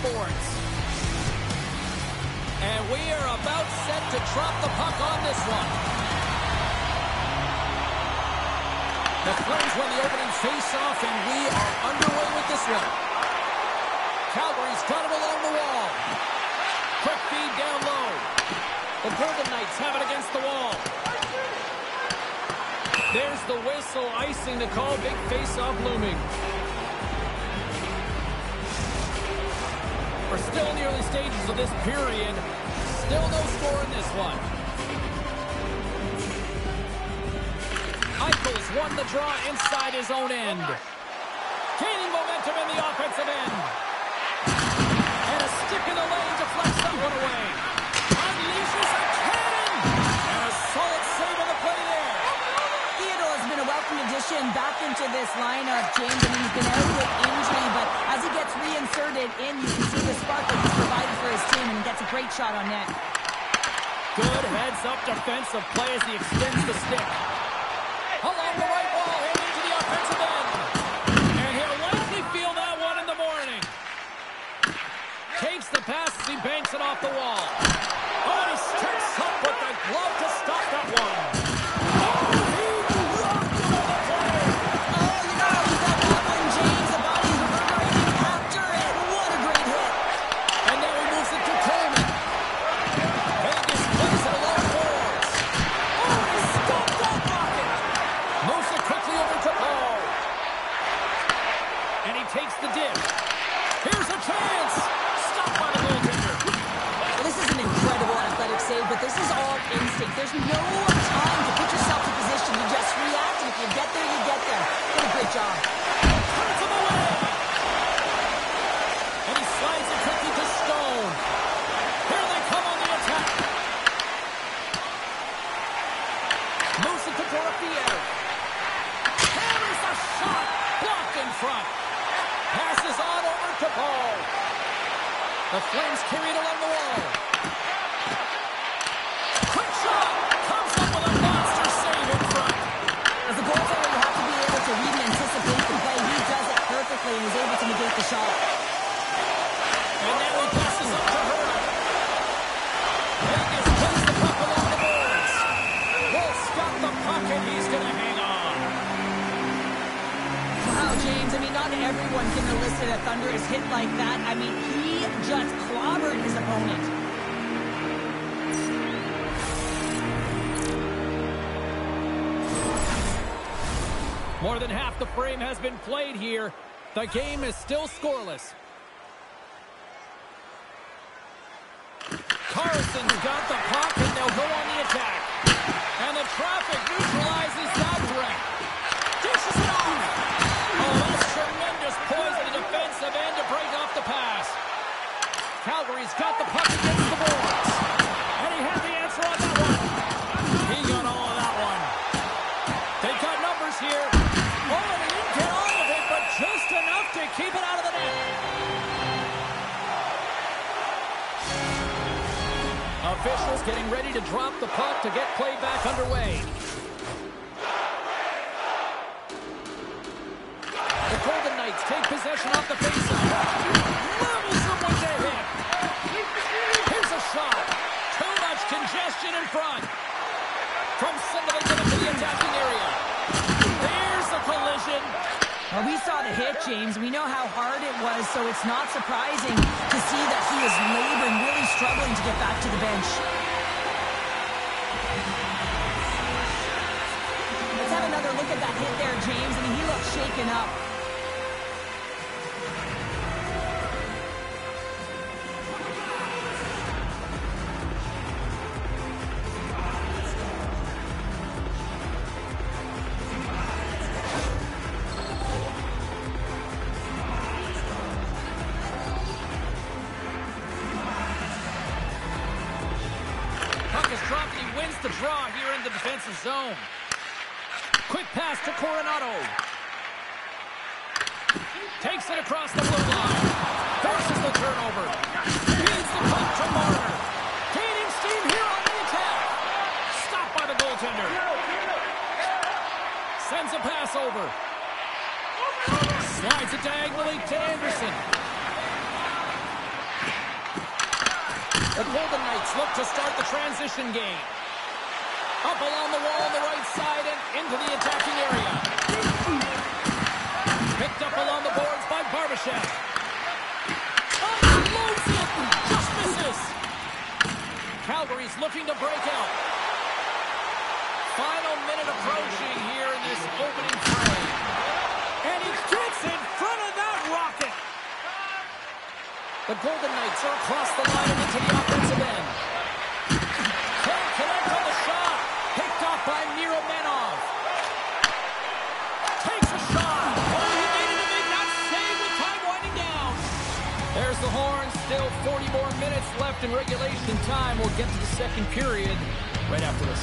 boards. And we are about set to drop the puck on this one. The Flames won the opening face-off, and we are underway with this one. Calgary's got it along the wall. Quick feed down low. The Golden Knights have it against the wall. There's the whistle, icing to call, big face-off looming. We're still in the early stages of this period. Still no score in this one. Eichel's won the draw inside his own end. Gaining momentum in the offensive end. And a stick in the lane deflects that one away. Unleashes a cannon. And a solid save on the play there. Theodore's been a welcome addition back into this lineup, James. I mean, he's been out with injury, but as he gets reinserted in, you can see the spark that he's provided for his team, and he gets a great shot on net. Good heads-up defensive play as he extends the stick. Along the right wall, and into the offensive end. And he'll likely feel that one in the morning. Takes the pass as he banks it off the wall. Oh, and he steps up with the glove to stop that one. Takes the dip. Here's a chance. Stopped by the goaltender. Well, this is an incredible athletic save, but this is all instinct. There's no time to put yourself in position. You just react, and if you get there, you get there. What a great job. Turns him away. And he slides it quickly to Stone. Here they come on the attack. Moves it to throw up the air. Carries a shot. Blocked in front. Passes on over to Paul. The Flames carry it along the wall. Quick shot. Comes up with a monster save in front. As a goaltender, you have to be able to read and anticipate the play. He does it perfectly and is able to negate the shot. And now he passes up to Herman. Vegas plays the puck along the boards. Wolf's got the puck and he's going to hang on. Wow, James, I mean, not everyone can elicit a thunderous hit like that. I mean, he just clobbered his opponent. More than half the frame has been played here. The game is still scoreless. Carson's got the puck and they'll go on the attack. And the traffic neutralizes that threat. Dishes it off. Oh, that's tremendous poise in the defensive end to break off the pass. Calgary's got the puck against the boards. And he had the answer on that one. He got all of that one. They've got numbers here. Oh, and he didn't get all of it, but just enough to keep it out of the net. Officials getting ready to drop the puck to get play back underway. The Golden Knights take possession off the faceoff. Levels from one to hit. Here's a shot. Too much congestion in front. From center they get into the attacking area. There's a collision. Well, we saw the hit, James. We know how hard it was, so it's not surprising to see that he is laboring, really struggling to get back to the bench. Let's have another look at that hit there, James. I mean, he looks shaken up. The draw here in the defensive zone. Quick pass to Coronado. Takes it across the blue line. Forces the turnover. Feeds the puck to Marner. Gaining steam here on the attack. Stopped by the goaltender. Sends a pass over. Slides it diagonally to Anderson. The Golden Knights look to start the transition game. Up along the wall on the right side and into the attacking area. Picked up along the boards by Barbashev. Unloads it! Just misses! Calgary's looking to break out. Final minute approaching here in this opening frame. And he gets in front of that rocket! The Golden Knights are across the line and into the offensive end. Can't connect on the shot. Picked off by Miromenov. Takes a shot. Oh, he made it to make that save with time winding down. There's the horn. Still 40 more minutes left in regulation time. We'll get to the second period right after this.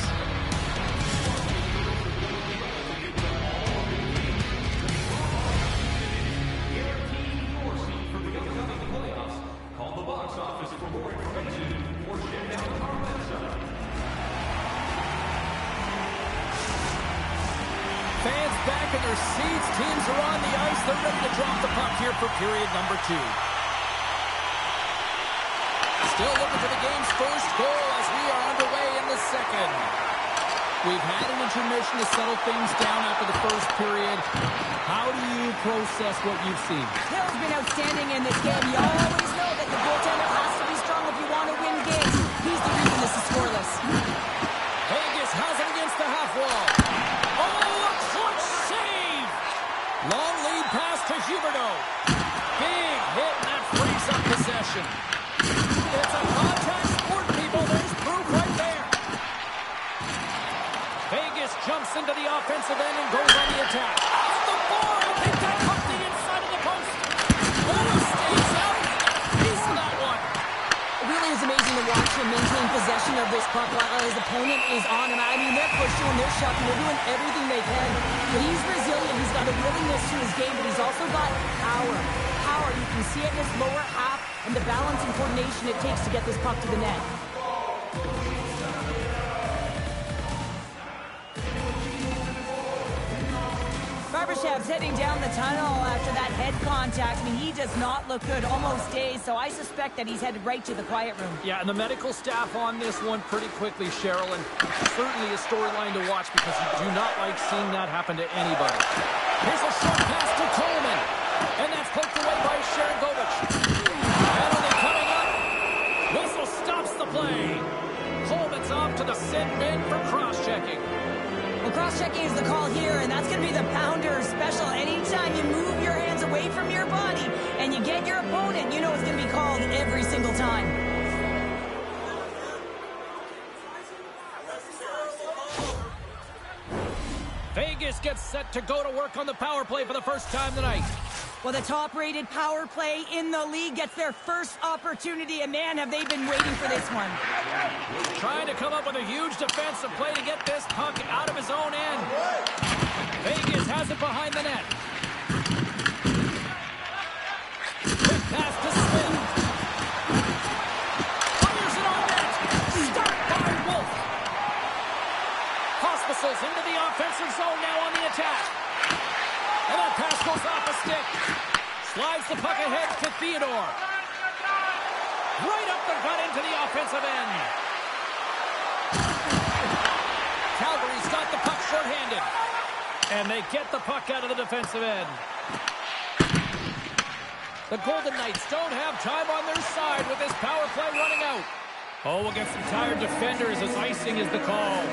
Fans back in their seats. Teams are on the ice. They're ready to drop the puck here for period number 2. Still looking for the game's first goal as we are underway in the second. We've had an intermission to settle things down after the first period. How do you process what you've seen? Hill's been outstanding in this game. You always know that the goaltender has to be strong if you want to win games. He's the reason this is scoreless. Vegas has it against the half wall. Oh, a clutch save! Long lead pass to Huberdeau. Big hit, and that frees up possession. It's a contact sport, people. There's proof right there. Vegas jumps into the offensive end and goes on the attack. Off the board! Hit that puck the inside of the post. Oh, stays out. Piece of that one. It really is amazing to watch him maintain possession of this puck while his opponent is on him. I mean, they're pushing him, they're shoving, they're doing everything they can. But he's resilient. He's got a willingness to his game, but he's also got power. You can see it in his lower half and the balance and coordination it takes to get this puck to the net. Barbashev's heading down the tunnel after that head contact. I mean, he does not look good, almost dazed, so I suspect that he's headed right to the quiet room. Yeah, and the medical staff on this one pretty quickly, Cheryl, and certainly a storyline to watch because you do not like seeing that happen to anybody. Here's a short pass to Coleman, and that's poked away by Sharangovich. Penalty coming up. Whistle stops the play. Coleman's off to the sin bin for cross-checking. Well, cross-checking is the call here, and that's going to be the pounder special. Anytime you move your hands away from your body and you get your opponent, you know it's going to be called every single time. Vegas gets set to go to work on the power play for the first time tonight. Well, the top-rated power play in the league gets their first opportunity, and man, have they been waiting for this one. Trying to come up with a huge defensive play to get this puck out of his own end. Vegas has it behind the net. Quick pass to Smith. Fires it on net. Stopped by Wolf. Hospitals into the offensive zone now on the attack. And that pass goes off a stick. Slides the puck ahead to Theodore. Right up the gut into the offensive end. Calgary's got the puck shorthanded. And they get the puck out of the defensive end. The Golden Knights don't have time on their side with this power play running out. Oh, we'll get some tired defenders as icing is the call.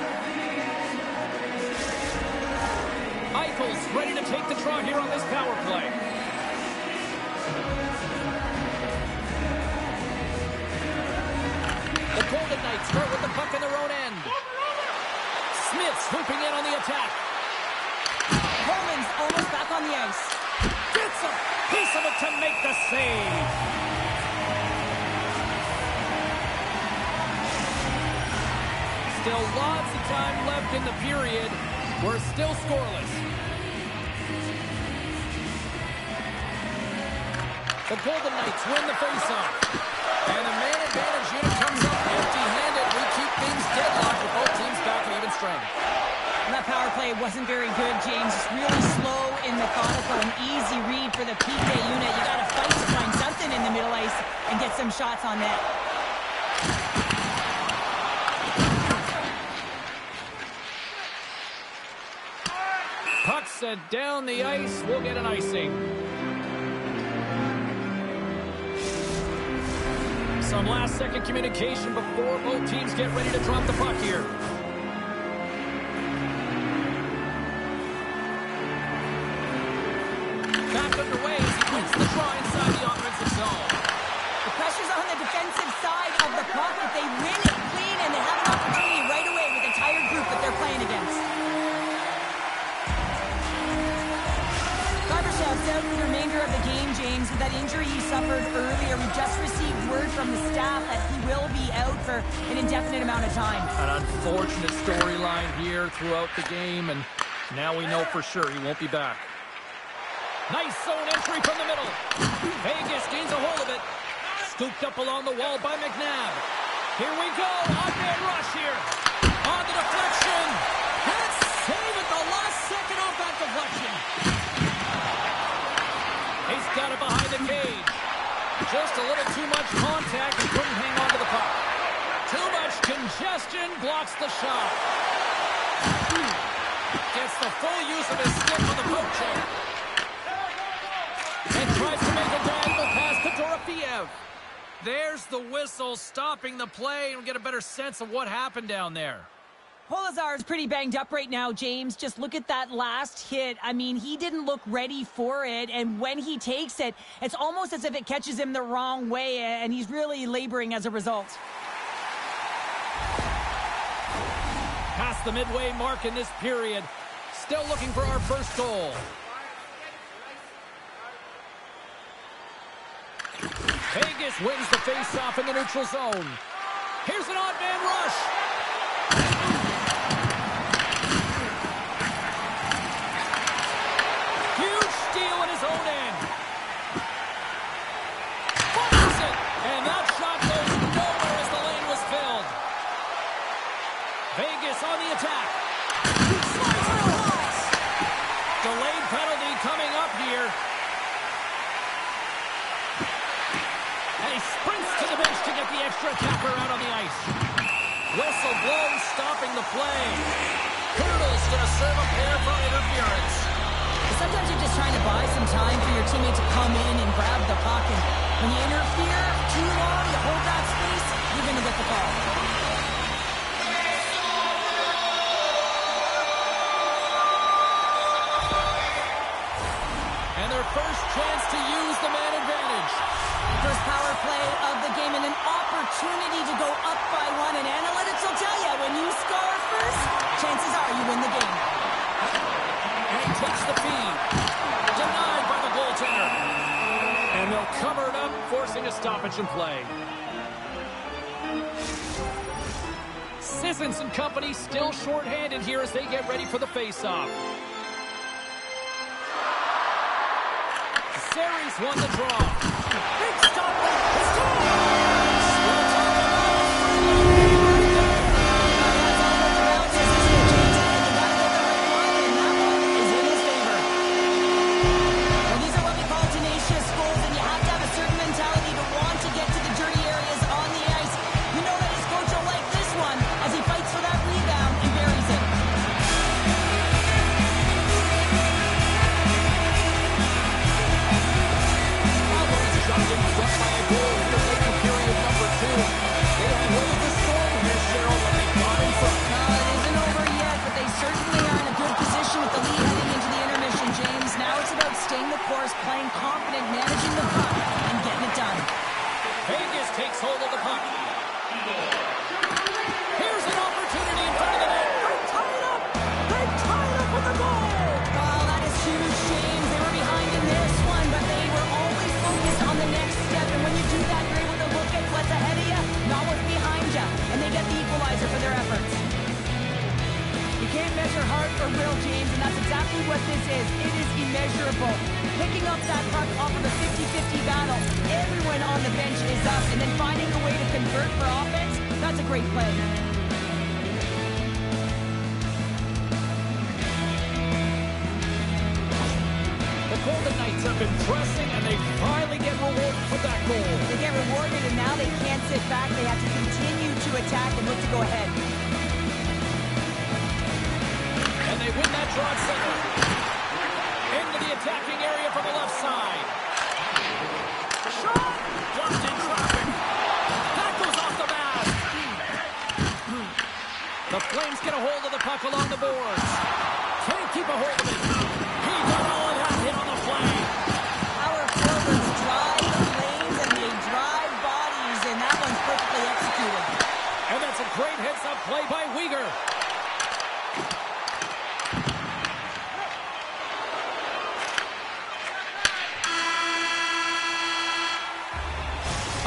Eichel's ready to take the draw here on this power play. The Golden Knights start with the puck in their own end. Smith swooping in on the attack. Coleman's almost back on the ice. Gets a piece of it to make the save. Still lots of time left in the period. We're still scoreless. The Golden Knights win the faceoff. And the man advantage unit comes up empty-handed. We keep things deadlocked with both teams back at even strength. And that power play wasn't very good, James. Just really slow and methodical. An easy read for the PK unit. You got to fight to find something in the middle ice and get some shots on net. sent down the ice. We'll get an icing. Some last-second communication before both teams get ready to drop the puck here. Back underway as he wins the draw inside the offensive zone. The pressure's on the defensive side of the puck, but they win it clean, and they have an opportunity right away with a tired group that they're playing against. Barbashov's out for the remainder of the game, James, with that injury he suffered earlier. We just received word from the staff that he will be out for an indefinite amount of time. An unfortunate storyline here throughout the game, and now we know for sure he won't be back. Nice zone entry from the middle. Vegas gains a hold of it. Scooped up along the wall by McNabb. Here we go. Odd-man rush here. On the deflection. And save at the last second off that deflection. He's got it behind the cage. Just a little too much contact and couldn't hang on to the puck. Too much congestion blocks the shot. Gets the full use of his stick on the poke check. And tries to make a diagonal pass to Dorofeev. There's the whistle stopping the play, and we'll get a better sense of what happened down there. Holazar's pretty banged up right now, James. Just look at that last hit. I mean, he didn't look ready for it, and when he takes it, it's almost as if it catches him the wrong way, and he's really laboring as a result. Past the midway mark in this period. Still looking for our first goal. Vegas wins the face-off in the neutral zone. Here's an odd-man rush. Huge steal in his own end. Fires it, and that shot goes nowhere as the lane was filled. Vegas on the attack. Slides through Hawks. Delayed penalty coming up here. And he sprints to the bench to get the extra attacker out on the ice. Whistle blows, stopping the play. Hurdle's going to serve a pair for interference. Sometimes you're just trying to buy some time for your teammate to come in and grab the puck. And when you interfere too long, you hold that space, you're going to get the call. And their first chance to use the man advantage. First power play of the game and an opportunity to go up by one. And analytics will tell you, when you score first, chances are you win the game. And he takes the feed. Denied by the goaltender. And they'll cover it up, forcing a stoppage in play. Sissons and company still shorthanded here as they get ready for the face-off. Series won the draw. Big stop. These are what we call tenacious goals, and you have to have a certain mentality to want to get to the dirty areas on the ice. You know that his coach will like this one as he fights for that rebound and buries it. Jumped in front by a goal in the second period number 2. They have weathered the storm here, Cheryl, but they got in front. It isn't over yet, but they certainly are in a good position with the lead heading into the intermission, James. Now it's about staying the course, playing confident, managing the puck, and getting it done. Vegas takes hold of the puck. Here's an opportunity in front of the net. They're tied up! They're tied up with the goal! Oh, that is huge, James. They were behind in this one, but they were always focused on the next step. And when you do that, you're able to look at what's ahead of you, not what's behind you. And they get the equalizer for their efforts. You can't measure heart or will, James, and that's exactly what this is. It is immeasurable. Picking up that puck off of a 50-50 battle, everyone on the bench is up, and then finding a way to convert for offense, that's a great play. The Golden Knights have been pressing, and they finally get rewarded for that goal. They get rewarded, and now they can't sit back. They have to continue to attack and look to go ahead. And they win that draw at center. attacking area from the left side. Shot! Just in traffic. That goes off the mask. The Flames get a hold of the puck along the boards. Can't keep a hold of it. He got all of that hit on the flank. Our forwards drive the Flames and they drive bodies, and that one's perfectly executed. And that's a great heads-up play by Weegar.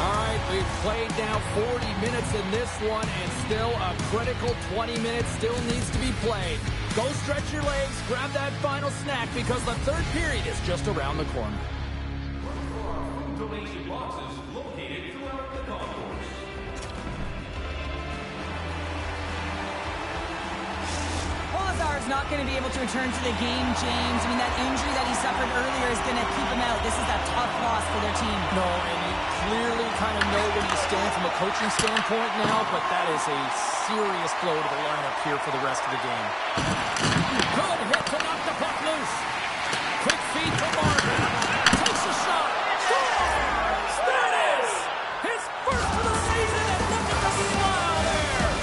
All right, we've played now 40 minutes in this one, and still a critical 20 minutes still needs to be played. Go stretch your legs, grab that final snack, because the third period is just around the corner. Donation boxes located throughout the concourse. Lazar's not going to be able to return to the game, James. I mean, that injury that he suffered earlier is going to keep him out. This is a tough loss for their team. No, and you clearly kind of know where you stand from a coaching standpoint now, but that is a serious blow to the lineup here for the rest of the game. Good hit to knock the puck loose. Quick feed to Martin. Takes a shot. Scores! There it is! His first of the season, and look at the smile there!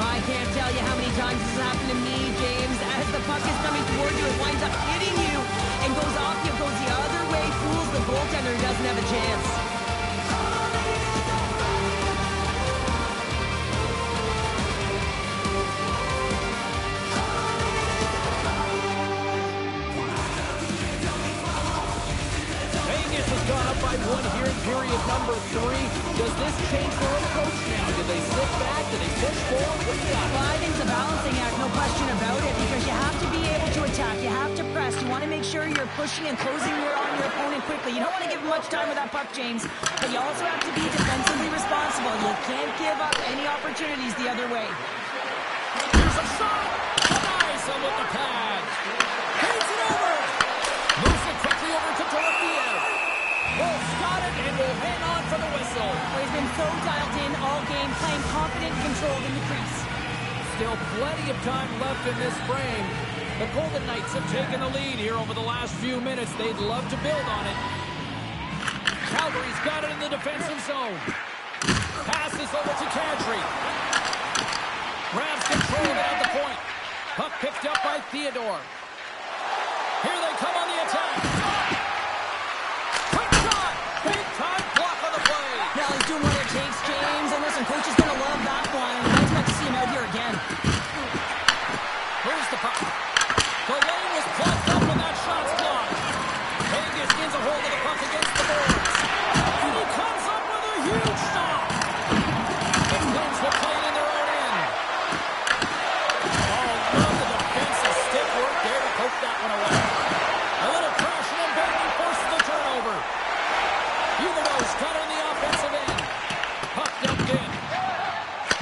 I can't tell you how many times this has happened to me, James. As the puck is coming toward you, it winds up hitting you and goes off you, goes the other way, fools the goaltender who doesn't have a chance. Vegas has gone up by one here in period number 3. Does this change their approach now? Do they sit back? Do they push forward? What do you got? Well, I think it's a balancing act, no question about it, because you have to be able to attack. You have to press. You want to make sure you're pushing and closing on your opponent quickly. You don't want to give him much time with that puck, James, but you also have to be defensively responsible. You can't give up any opportunities the other way. Here's a shot! Nice one with the pad. Hands it over! Moves it quickly over to Torofia. Wolf's got it and will hang on for the whistle. Well, he's been so dialed in all game, playing confident and controlled in the crease. Still plenty of time left in this frame. The Golden Knights have taken the lead here over the last few minutes. They'd love to build on it. Calgary's got it in the defensive zone. Passes over to Kadri. Grabs control of it at the point. Puck picked up by Theodore. Here they come on the attack. Quick shot! Big time block on the play. Now he's doing what it takes, James. And listen, coach is going to love that one. I expect to see him out here again. Here's the puck. The lane was plugged up and that shot's blocked. Vegas gets a hold of the puck against the boards. And he comes up with a huge shot. The Flames will play it in their own end. Oh, love the defensive stick work there to poke that one away. A little crashing and banging forces the turnover. Huberdeau's got it in the offensive end. Puck dumped in.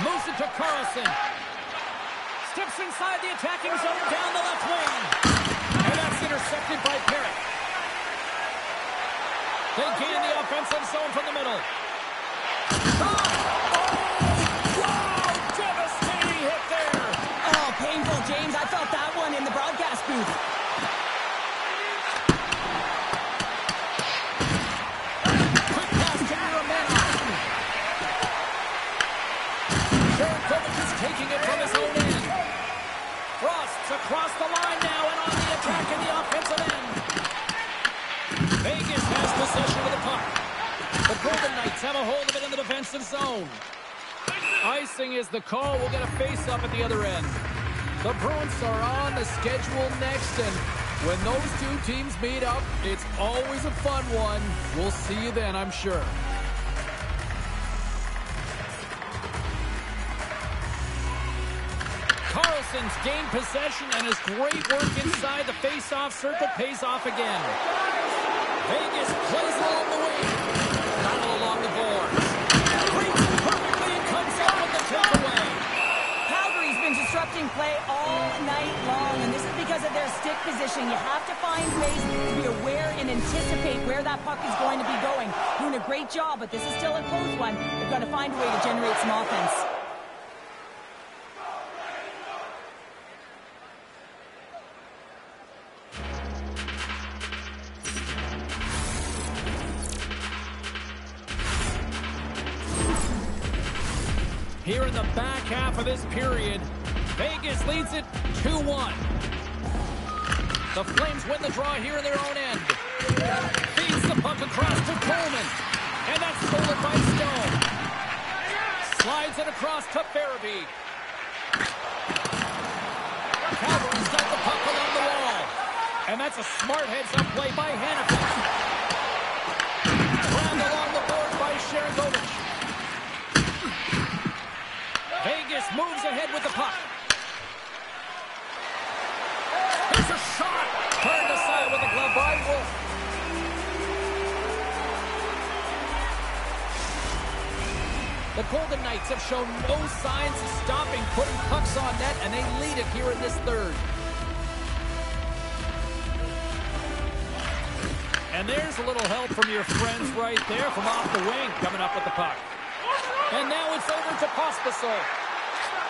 Moves it to Carlson. Steps inside the attacking zone down the left wing. And that's intercepted by Parrott. They gain the offensive zone from the middle. Oh! Wow! Devastating hit there. Oh, painful, James. I felt that one in the broadcast booth. Quick pass to Miramena. Sherkovic is taking it from his own end. Frost's across the line now and on the attack in the offensive end. Vegas has possession of the puck. The Golden Knights have a hold of it in the defensive zone. Icing is the call. We'll get a face-up at the other end. The Bruins are on the schedule next, and when those two teams meet up, it's always a fun one. We'll see you then, I'm sure. Carlson's gained possession, and his great work inside the face-off circle pays off again. Vegas plays along the wing. Battle along the boards. Reads it perfectly and comes up with the takeaway. Calgary's been disrupting play all night long, and this is because of their stick position. You have to find ways to be aware and anticipate where that puck is going to be going. Doing a great job, but this is still a close one. They've got to find a way to generate some offense. Here in the back half of this period, Vegas leads it 2-1. The Flames win the draw here in their own end. Feeds the puck across to Coleman. And that's stolen by Stone. Slides it across to Farabee. Calgary's got the puck along the wall. And that's a smart heads-up play by Hannafin. Round along the board by Sharangovich. Vegas moves ahead with the puck. Here's a shot. Turned aside with a glove by Wolf. The Golden Knights have shown no signs of stopping putting pucks on net, and they lead it here in this third. And there's a little help from your friends right there from off the wing, coming up with the puck. And now it's over to Pospisil.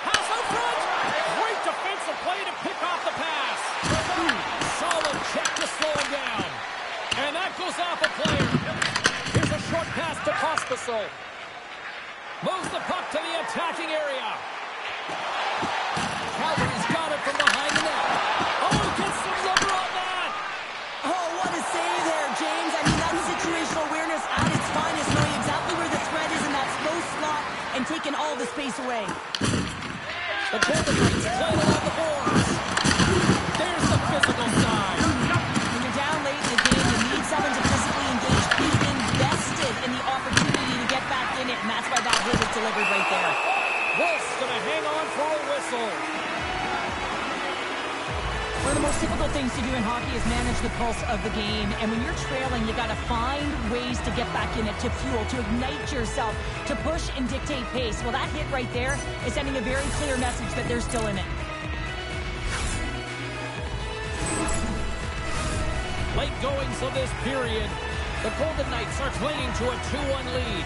Pass out front. Great defensive play to pick off the pass. Solid check to slow him down. And that goes off a player. Here's a short pass to Pospisil. Moves the puck to the attacking area. Calgary's got it from behind the net. Oh, gets some rubber on that. Oh, what a save there, James. I mean, that's situational awareness at its finest, knowing exactly where the threat is in that slow slot and taking all the space away. The Golden Knights play it along the boards. There's the physical side. When you're down late in the game, you need someone to physically engage, be invested in the opportunity to get back in it, and that's why that hit was delivered right there. Wolf's going to hang on for a whistle. One of the most difficult things to do in hockey is manage the pulse of the game. And when you're trailing, you got to find ways to get back in it, to fuel, to ignite yourself, to push and dictate pace. Well, that hit right there is sending a very clear message that they're still in it. Late goings of this period, the Golden Knights are clinging to a 2-1 lead.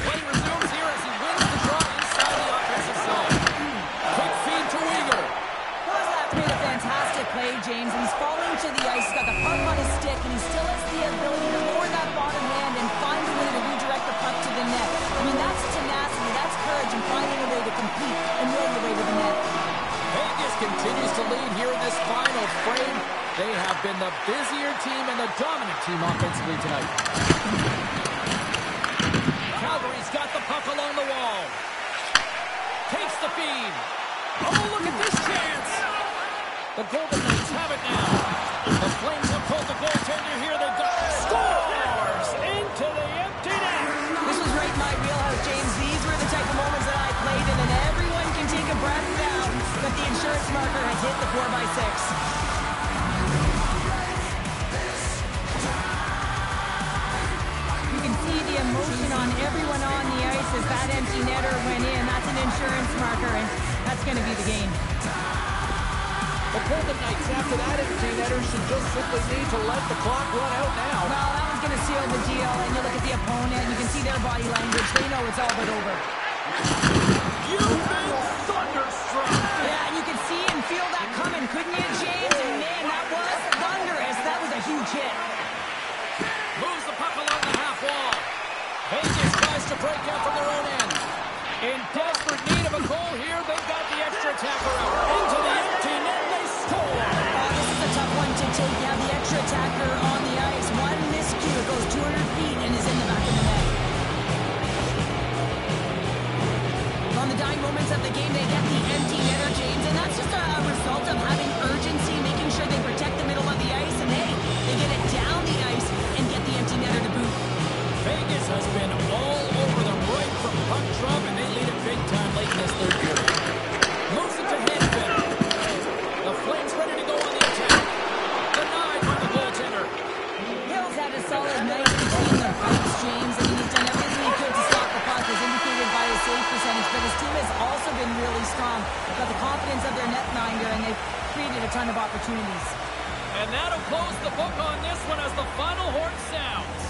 Play resumes here as he wins the draw inside the offensive zone. Quick feed to Uyghur. Kozak made a fantastic play, James, and he's falling to the ice. He's got the puck on his stick, and he still has the ability to lower that bottom hand and find a way to redirect the puck to the net. I mean, that's tenacity, that's courage, and finding a way to compete and will your way to the net. Vegas continues to lead here in this final frame. They have been the busier team and the dominant team offensively tonight. Calgary's got the puck along the wall. Takes the feed. Oh, look at this chance. The Golden Knights have it now. The Flames have pulled the goaltender here. They've got scores into the empty net. This was right in my wheelhouse, James. These were the type of moments that I played in, and everyone can take a breath down. But the insurance marker has hit the 4x6. You can see the emotion on everyone on the ice as that empty netter went in. That's an insurance marker, and that's going to be the game. The Golden Knights, after that empty netter, should just simply need to let the clock run out now. Well, that one's going to seal the deal, and you look at the opponent, you can see their body language. They know it's all but over. You've been thunderstruck. Yeah, and you could see and feel that coming, couldn't you, James? And man, that was thunderous. That was a huge hit. Moves the puck along the half wall. Vegas tries to break out from their own end. In desperate need of a goal here, they've got the extra attacker out. Into the empty net, they score. This is a tough one to take. You have the extra attacker on the ice. One miscue, it goes 200 feet and is in the back of the net. On the dying moments of the game, they get the empty netter, James, and that's just a result of having urgency, making sure they protect the middle of the ice, and hey, they get it down the ice and get the empty netter to boot. Vegas has been all over them right from puck drop, and they lead it big time late in this third period. Moves it to Hannafin. The Flames ready to go on the attack. Denied by the goaltender. Hill's had a solid night between the pipes, James, and he's done everything he could to stop the puck, as indicated by his save percentage, but his team has also been really strong. They've got the confidence of their netminder, and they've created a ton of opportunities. And that'll close the book on this one as the final horn sounds.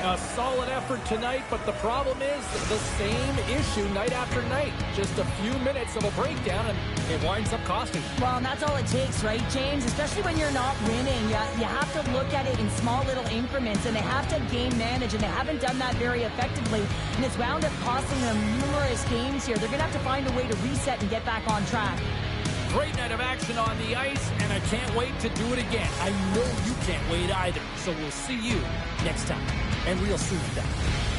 A solid effort tonight, but the problem is the same issue night after night. Just a few minutes of a breakdown, and it winds up costing. Well, and that's all it takes, right, James? Especially when you're not winning. You have to look at it in small little increments, and they have to game manage, and they haven't done that very effectively. And it's wound up costing them numerous games here. They're going to have to find a way to reset and get back on track. Great night of action on the ice, and I can't wait to do it again. I know you can't wait either. So we'll see you next time, and real soon at that.